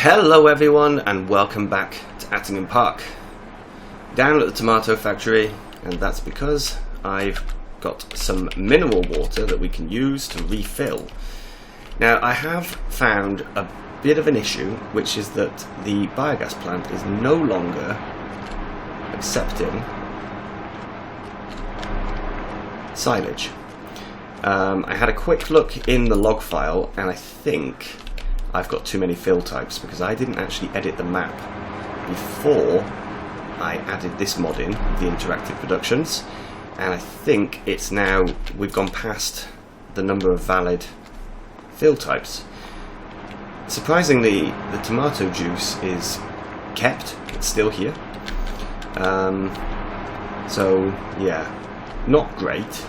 Hello everyone and welcome back to Attingham Park. Down at the tomato factory, and that's because I've got some mineral water that we can use to refill. Now I have found a bit of an issue, which is that the biogas plant is no longer accepting silage. I had a quick look in the log file and I think I've got too many fill types because I didn't actually edit the map before I added this mod in, the interactive productions, and I think it's now, we've gone past the number of valid fill types. Surprisingly, the tomato juice is kept, it's still here. So yeah, not great.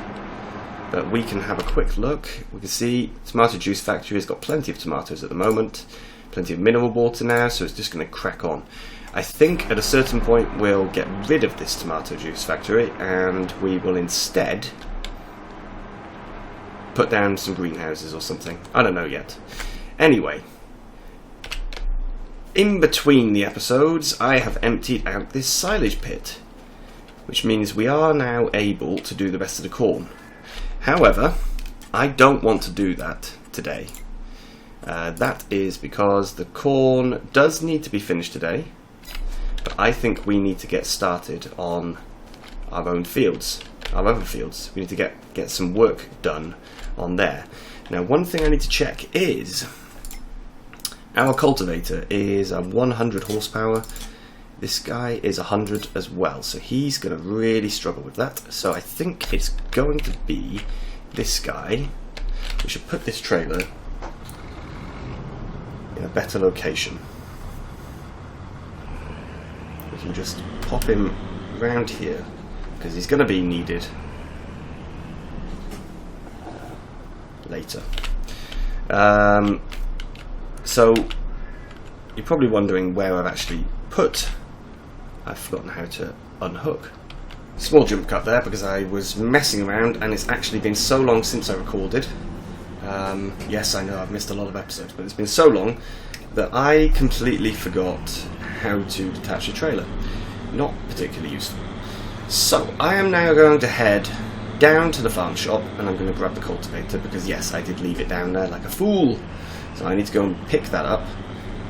But we can have a quick look. We can see Tomato Juice Factory has got plenty of tomatoes at the moment, plenty of mineral water now, so it's just going to crack on. I think at a certain point we'll get rid of this Tomato Juice Factory and we will instead put down some greenhouses or something. I don't know yet. Anyway, in between the episodes I have emptied out this silage pit, which means we are now able to do the rest of the corn. However, I don't want to do that today. That is because the corn does need to be finished today, but I think we need to get started on our own fields, our other fields. We need to get some work done on there. Now, one thing I need to check is our cultivator is a 100 horsepower. This guy is 100 as well, so he's going to really struggle with that. So I think it's going to be this guy. We should put this trailer in a better location. We can just pop him round here, because he's going to be needed later. So you're probably wondering where I've actually put. I've forgotten how to unhook. Small jump cut there because I was messing around and it's actually been so long since I recorded. Yes, I know I've missed a lot of episodes, but it's been so long that I completely forgot how to detach a trailer. Not particularly useful. So I am now going to head down to the farm shop and I'm going to grab the cultivator because yes, I did leave it down there like a fool. So I need to go and pick that up.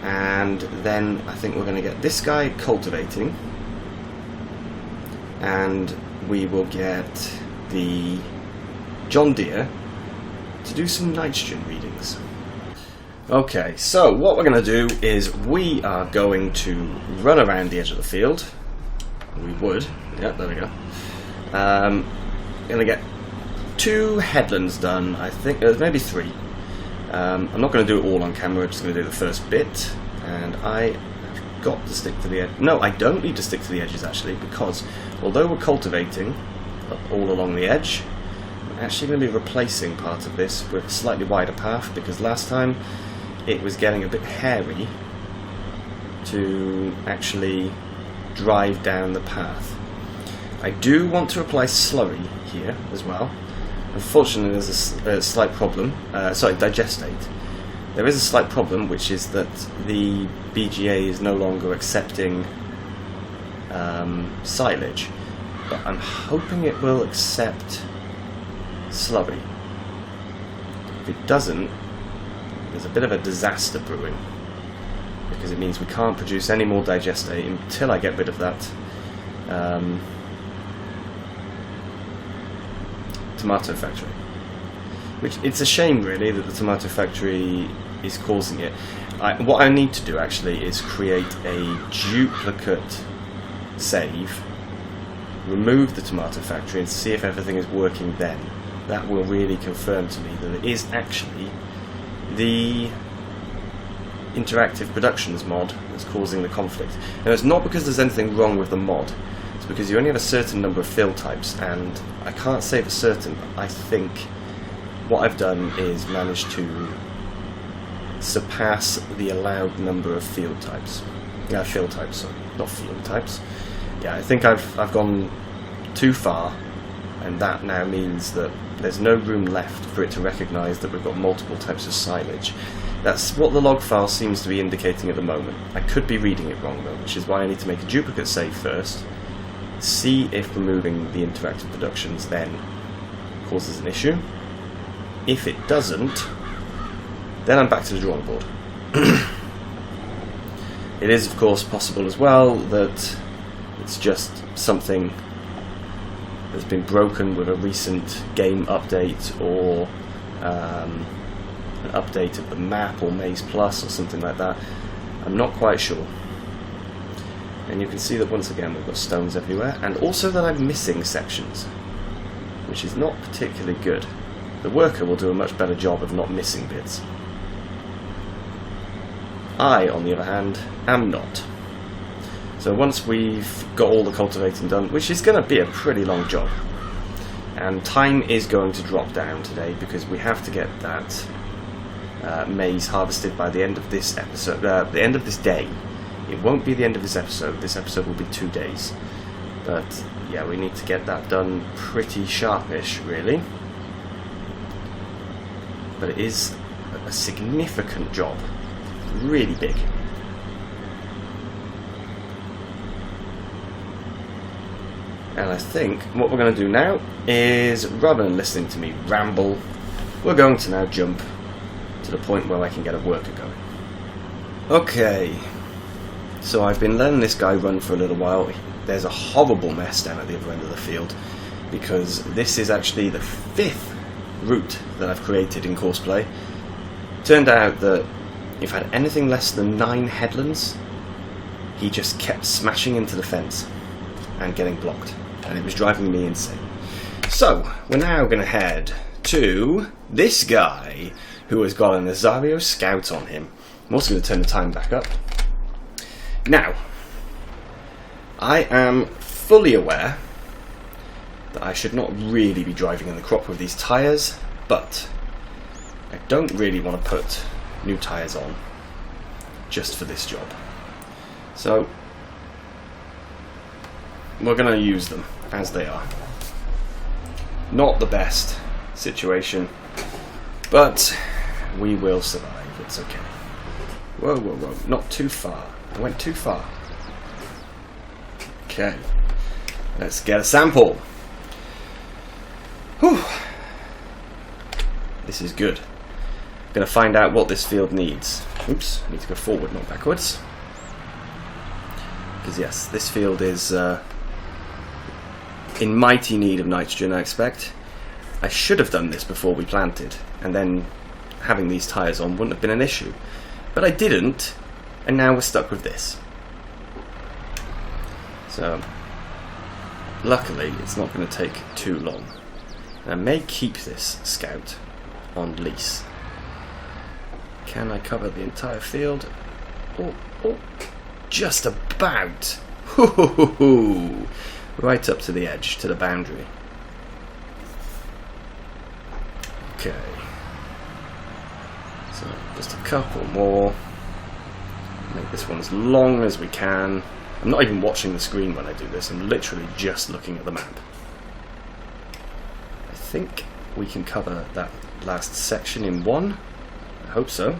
And then I think we're going to get this guy cultivating and we will get the John Deere to do some nitrogen readings. Okay, so what we're going to do is we are going to run around the edge of the field. We would. Yeah, there we go. Going to get 2 headlands done, I think. Maybe 3. I'm not going to do it all on camera, I'm just going to do the first bit, and I have got to stick to the edge. No, I don't need to stick to the edges actually, because although we're cultivating all along the edge, I'm actually going to be replacing part of this with a slightly wider path, because last time it was getting a bit hairy to actually drive down the path. I do want to apply slurry here as well. Unfortunately, there's a slight problem. Digestate. There is a slight problem, which is that the BGA is no longer accepting silage, but I'm hoping it will accept slurry. If it doesn't, there's a bit of a disaster brewing, because it means we can't produce any more digestate until I get rid of that tomato factory. Which, it's a shame really that the tomato factory is causing it. What I need to do actually is create a duplicate save, remove the tomato factory and see if everything is working then. That will really confirm to me that it is actually the interactive productions mod that's causing the conflict. Now, it's not because there's anything wrong with the mod. It's because you only have a certain number of fill types, and I can't say for certain, but I think what I've done is managed to surpass the allowed number of field types. Yeah, fill types, sorry, not field types. Yeah, I think I've gone too far, and that now means that there's no room left for it to recognise that we've got multiple types of silage. That's what the log file seems to be indicating at the moment. I could be reading it wrong though, which is why I need to make a duplicate save first, see if removing the interactive productions then causes an issue. If it doesn't, then I'm back to the drawing board. It is of course possible as well that it's just something that's been broken with a recent game update, or an update of the map or Maze Plus or something like that. I'm not quite sure. And you can see that once again we've got stones everywhere, and also that I'm missing sections, which is not particularly good. The worker will do a much better job of not missing bits. I, on the other hand, am not. So once we've got all the cultivating done, which is going to be a pretty long job, and time is going to drop down today because we have to get that maize harvested by the end of this episode, the end of this day. It won't be the end of this episode. This episode will be 2 days. But yeah, we need to get that done pretty sharpish, really. But it is a significant job. Really big. And I think what we're going to do now is, rather than listening to me ramble, we're going to now jump to the point where I can get a worker going. Okay, so I've been letting this guy run for a little while. There's a horrible mess down at the other end of the field, because this is actually the 5th route that I've created in Courseplay. Turned out that if I had anything less than 9 headlands, he just kept smashing into the fence and getting blocked, and it was driving me insane. So we're now going to head to this guy who has got an Azario Scout on him. I'm also going to turn the time back up. Now, I am fully aware that I should not really be driving in the crop with these tyres, but I don't really want to put new tyres on just for this job. So we're going to use them as they are. Not the best situation, but we will survive. It's okay. Whoa, whoa, whoa. Not too far. I went too far. Okay. Let's get a sample. Whew. This is good. I'm going to find out what this field needs. Oops, I need to go forward, not backwards. Because yes, this field is in mighty need of nitrogen, I expect. I should have done this before we planted, and then having these tyres on wouldn't have been an issue. But I didn't, and now we're stuck with this. So, luckily, it's not going to take too long. I may keep this Scout on lease. Can I cover the entire field? Oh, just about. Right up to the edge, to the boundary. Okay. So, just a couple more. Make this one as long as we can. I'm not even watching the screen when I do this, I'm literally just looking at the map. I think we can cover that last section in one. I hope so.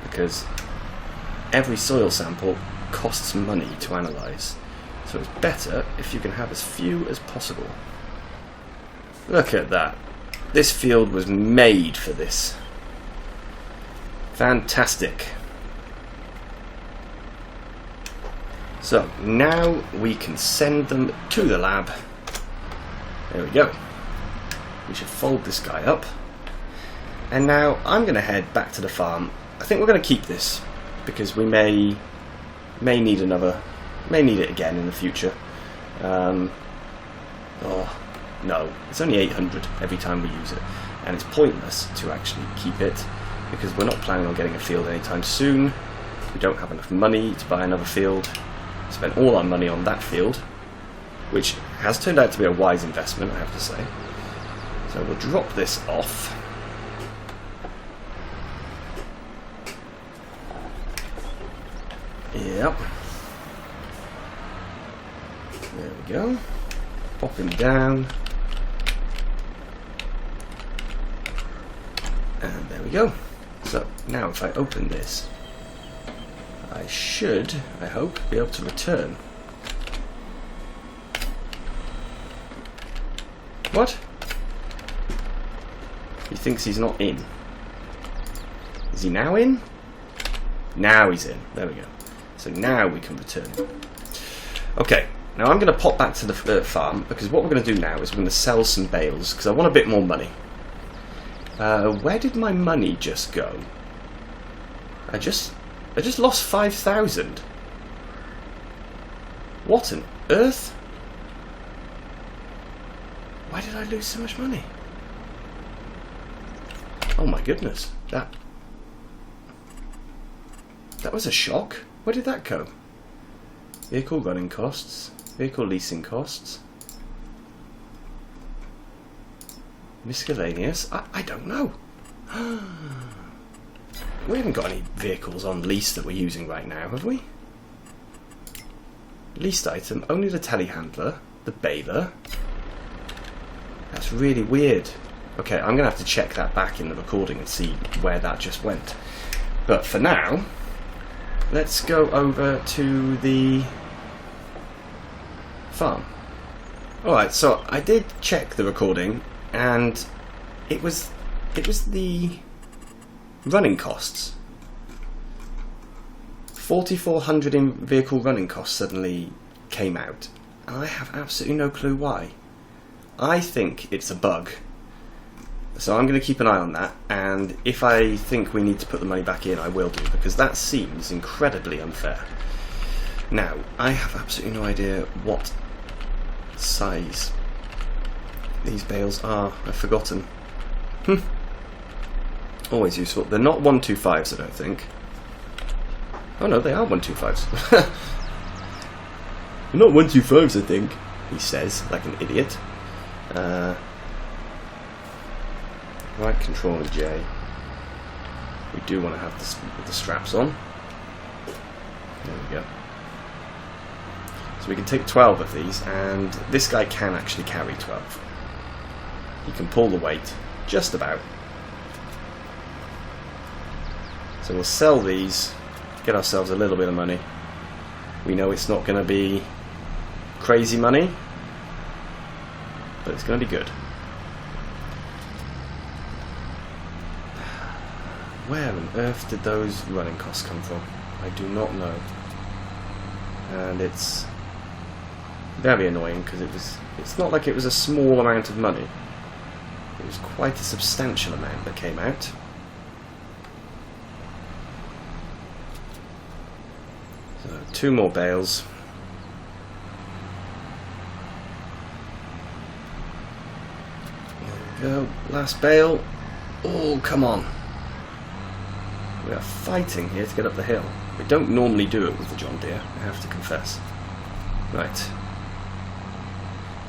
Because every soil sample costs money to analyse, so it's better if you can have as few as possible. Look at that. This field was made for this. Fantastic. So now we can send them to the lab. There we go. We should fold this guy up. And now I'm going to head back to the farm. I think we're going to keep this because we may need it again in the future. Oh no, it's only 800 every time we use it, and it's pointless to actually keep it because we're not planning on getting a field anytime soon. We don't have enough money to buy another field. We spent all our money on that field, which has turned out to be a wise investment, I have to say. So we'll drop this off. Yep. There we go. Pop him down. And there we go. So now if I open this, I should, I hope, be able to return. What? He thinks he's not in. Is he now in? Now he's in. There we go. So now we can return him. Okay, now I'm going to pop back to the farm, because what we're going to do now is we're going to sell some bales, because I want a bit more money. Where did my money just go? I just lost 5,000. What on earth? Why did I lose so much money? Oh my goodness, that was a shock. Where did that go? Vehicle running costs, vehicle leasing costs, miscellaneous. I don't know. We haven't got any vehicles on lease that we're using right now, have we? Leased item, only the telehandler, the baler. That's really weird. Okay, I'm going to have to check that back in the recording and see where that just went. But for now, let's go over to the farm. Alright, so I did check the recording, and it was the running costs. 4,400 in vehicle running costs suddenly came out, and I have absolutely no clue why. I think it's a bug. So I'm going to keep an eye on that, and if I think we need to put the money back in, I will do, because that seems incredibly unfair. Now, I have absolutely no idea what size these bales are. I've forgotten. Always useful. They're not 125s, I don't think. Oh no, they are 125s. They're not 125s, I think, he says, like an idiot. Right, Control and J. We do want to have the straps on. There we go. So we can take 12 of these, and this guy can actually carry 12. He can pull the weight, just about. So we'll sell these, get ourselves a little bit of money. We know it's not going to be crazy money, but it's going to be good. Where on earth did those running costs come from? I do not know. And it's very annoying because it's not like it was a small amount of money. It was quite a substantial amount that came out. So 2 more bales. There we go. Last bale. Oh, come on. We are fighting here to get up the hill. We don't normally do it with the John Deere, I have to confess. Right.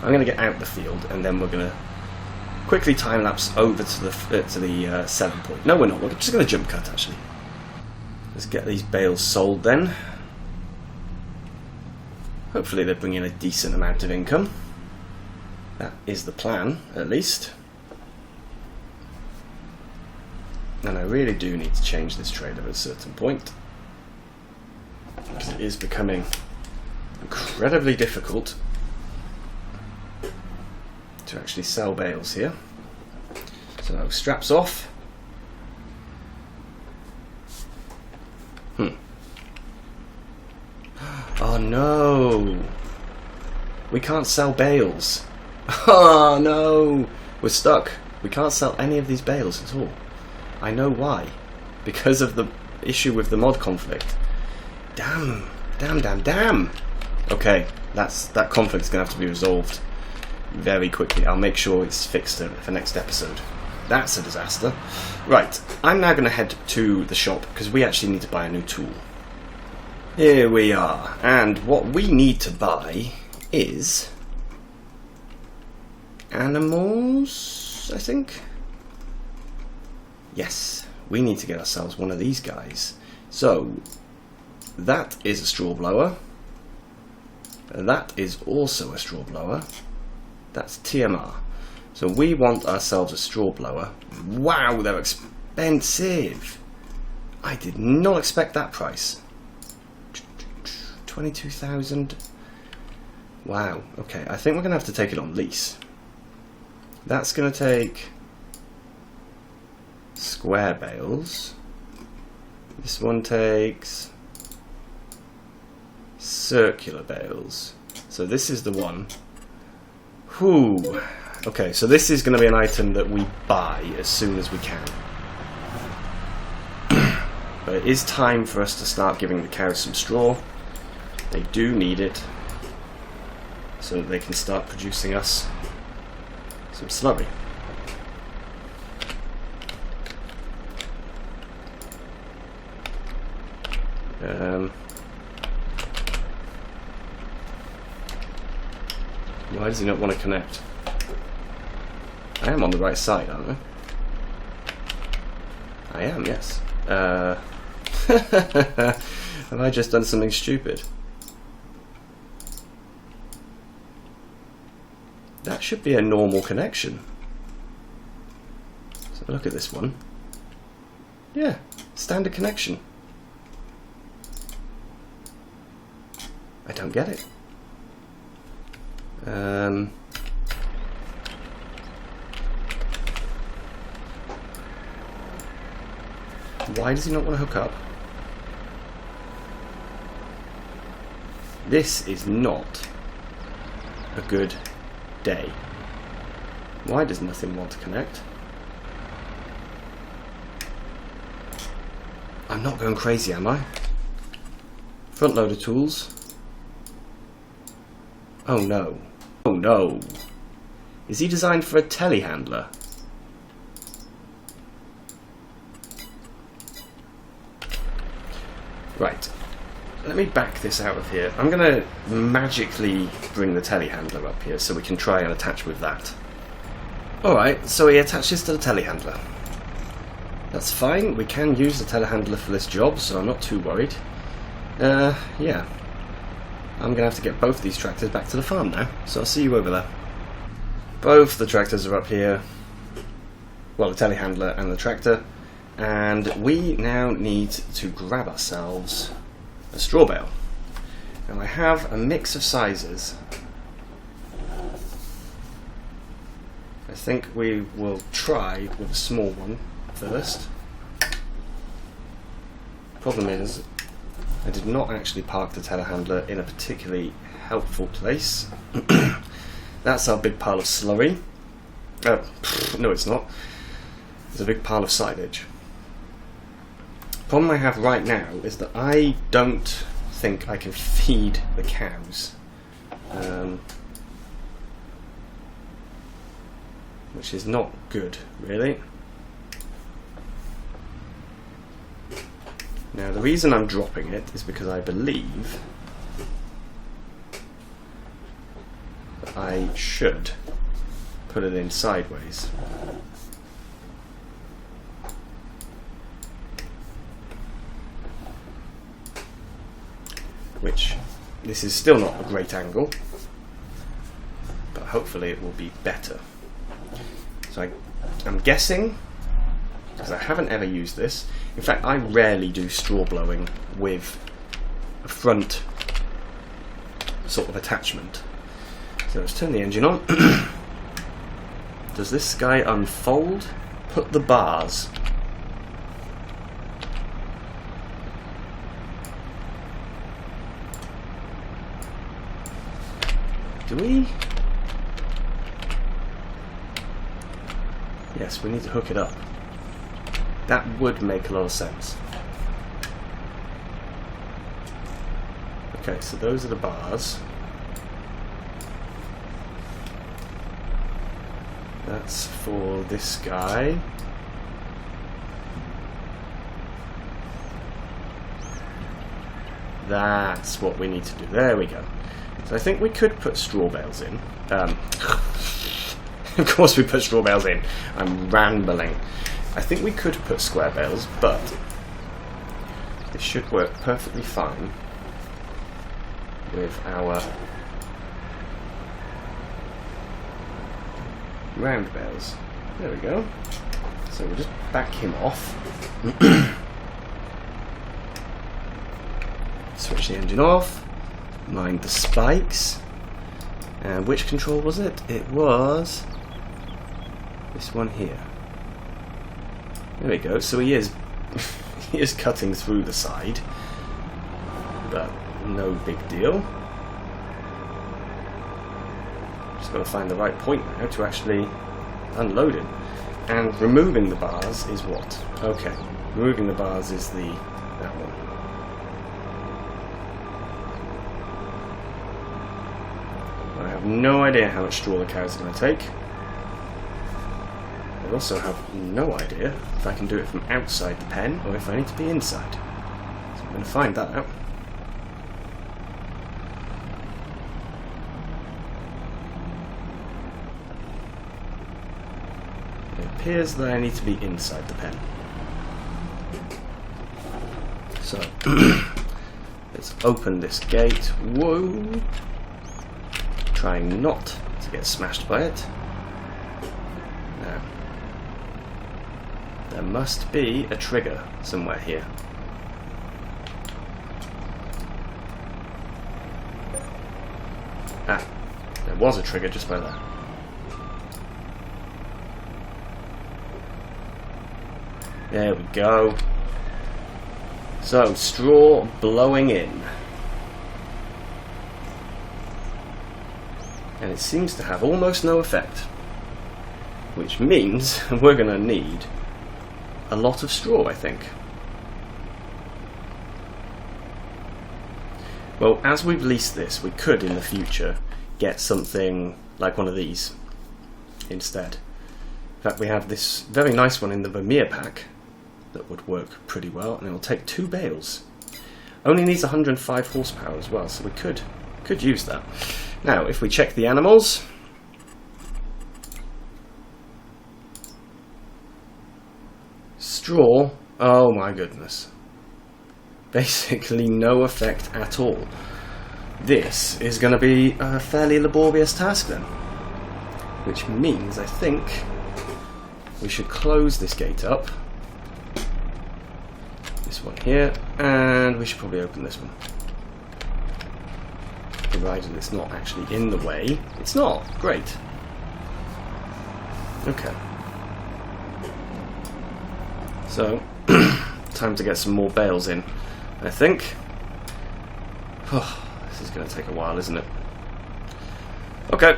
I'm going to get out the field, and then we're going to quickly time-lapse over to the selling point. No, we're not. We're just going to jump cut, actually. Let's get these bales sold, then. Hopefully they bring in a decent amount of income. That is the plan, at least. And I really do need to change this trailer at a certain point, because it is becoming incredibly difficult to actually sell bales here. So straps off. Oh no! We can't sell bales. Oh no! We're stuck. We can't sell any of these bales at all. I know why. Because of the issue with the mod conflict. Damn. Okay, that conflict's going to have to be resolved very quickly. I'll make sure it's fixed for next episode. That's a disaster. Right, I'm now going to head to the shop because we actually need to buy a new tool. Here we are. And what we need to buy is animals, I think. Yes, we need to get ourselves one of these guys. So, that is a straw blower. That is also a straw blower. That's TMR. So we want ourselves a straw blower. Wow, they're expensive. I did not expect that price. 22,000. Wow. Okay, I think we're going to have to take it on lease. That's going to take square bales. This one takes circular bales. So this is the one. Whew. Okay, so this is going to be an item that we buy as soon as we can. But it is time for us to start giving the cows some straw. They do need it, so that they can start producing us some slurry. Why does he not want to connect? I am on the right side, aren't I? I am, yes. Have I just done something stupid? That should be a normal connection. So look at this one. Yeah, standard connection. I don't get it. Why does he not want to hook up? This is not a good day. Why does nothing want to connect? I'm not going crazy, am I? Front loader tools. Oh no. Oh no. Is he designed for a telehandler? Right. Let me back this out of here. I'm going to magically bring the telehandler up here so we can try and attach with that. Alright, so he attaches to the telehandler. That's fine. We can use the telehandler for this job, so I'm not too worried. Yeah. I'm going to have to get both these tractors back to the farm now, so I'll see you over there. Both the tractors are up here. Well, the telehandler and the tractor. And we now need to grab ourselves a straw bale. Now I have a mix of sizes. I think we will try with a small one first. Problem is, I did not actually park the telehandler in a particularly helpful place. That's our big pile of slurry. No, it's not. There's a big pile of silage. Problem I have right now is that I don't think I can feed the cows, which is not good, really. Now the reason I'm dropping it is because I believe that I should put it in sideways. Which, this is still not a great angle, but hopefully it will be better. So I'm guessing, because I haven't ever used this, in fact I rarely do straw blowing with a front sort of attachment. So let's turn the engine on. Does this guy unfold? Put the bars. Do we? Yes, we need to hook it up. That would make a lot of sense. Okay, so those are the bars. That's for this guy. That's what we need to do. There we go. So I think we could put straw bales in. Of course we put straw bales in. I'm rambling. I think we could put square bales, but this should work perfectly fine with our round bales. There we go. So we'll just back him off. Switch the engine off. Mind the spikes. And which control was it? It was this one here. There we go. So he is he is cutting through the side, but no big deal. Just got to find the right point now to actually unload him. And removing the bars is what? Okay, removing the bars is that one. I have no idea how much straw the cows are going to take. I also have no idea if I can do it from outside the pen or if I need to be inside. So I'm going to find that out. It appears that I need to be inside the pen. So, let's open this gate. Whoa! Trying not to get smashed by it. Now, there must be a trigger somewhere here. Ah, there was a trigger just by there. There we go. So, straw blowing in. And it seems to have almost no effect. Which means we're going to need a lot of straw, I think. Well, as we've leased this, we could in the future get something like one of these instead. In fact, we have this very nice one in the Vermeer pack that would work pretty well, and it will take 2 bales. Only needs 105 horsepower as well, so we could use that. Now, if we check the animals, straw, oh my goodness, basically no effect at all. This is going to be a fairly laborious task then, which means I think we should close this gate up, this one here, and we should probably open this one, provided it's not actually in the way. It's not. Great. Okay. So, time to get some more bales in, I think. Oh, this is going to take a while, isn't it? Okay.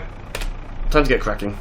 Time to get cracking.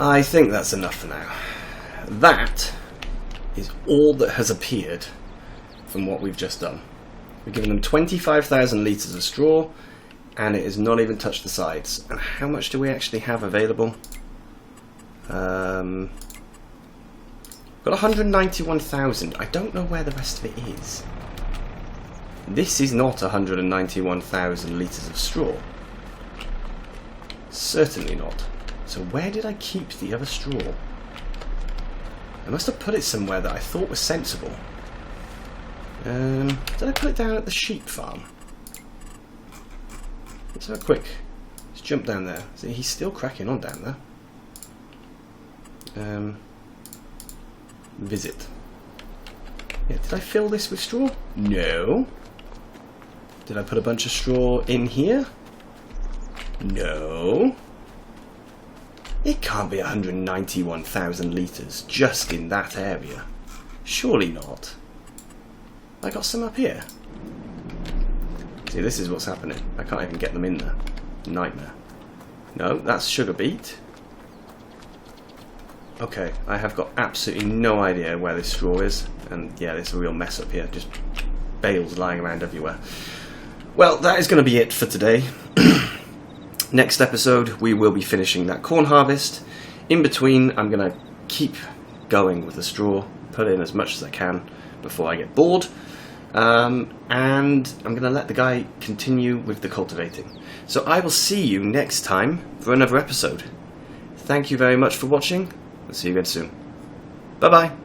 I think that's enough for now. That is all that has appeared from what we've just done. We've given them 25,000 litres of straw, and it has not even touched the sides. And how much do we actually have available? Got 191,000. I don't know where the rest of it is. This is not 191,000 litres of straw. Certainly not. So where did I keep the other straw? I must have put it somewhere that I thought was sensible. Did I put it down at the sheep farm? Let's have a quick... Let's jump down there. See, he's still cracking on down there. Visit. Yeah, did I fill this with straw? No. Did I put a bunch of straw in here? No. It can't be 191,000 litres just in that area. Surely not. I got some up here. See, this is what's happening. I can't even get them in there. Nightmare. No, that's sugar beet. Okay, I have got absolutely no idea where this straw is. And yeah, there's a real mess up here. Just bales lying around everywhere. Well, that is going to be it for today. Next episode, we will be finishing that corn harvest. In between, I'm going to keep going with the straw, put in as much as I can before I get bored. And I'm going to let the guy continue with the cultivating. So I will see you next time for another episode. Thank you very much for watching. I'll see you again soon. Bye-bye.